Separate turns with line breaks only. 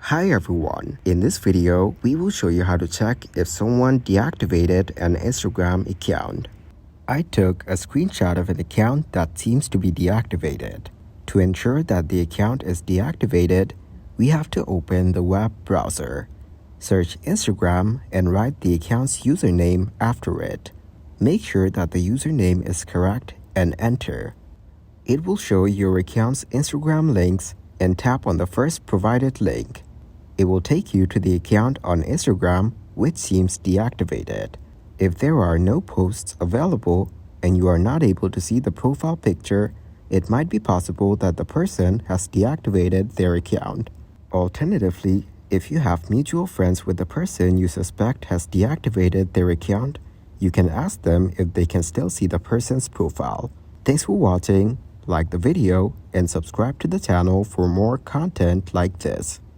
Hi everyone, in this video, we will show you how to check if someone deactivated an Instagram account. I took a screenshot of an account that seems to be deactivated. To ensure that the account is deactivated, we have to open the web browser. Search Instagram and write the account's username after it. Make sure that the username is correct and enter. It will show your account's Instagram links and tap on the first provided link. It will take you to the account on Instagram which seems deactivated. If there are no posts available and you are not able to see the profile picture, it might be possible that the person has deactivated their account. Alternatively, if you have mutual friends with the person you suspect has deactivated their account, you can ask them if they can still see the person's profile. Thanks for watching, like the video, and subscribe to the channel for more content like this.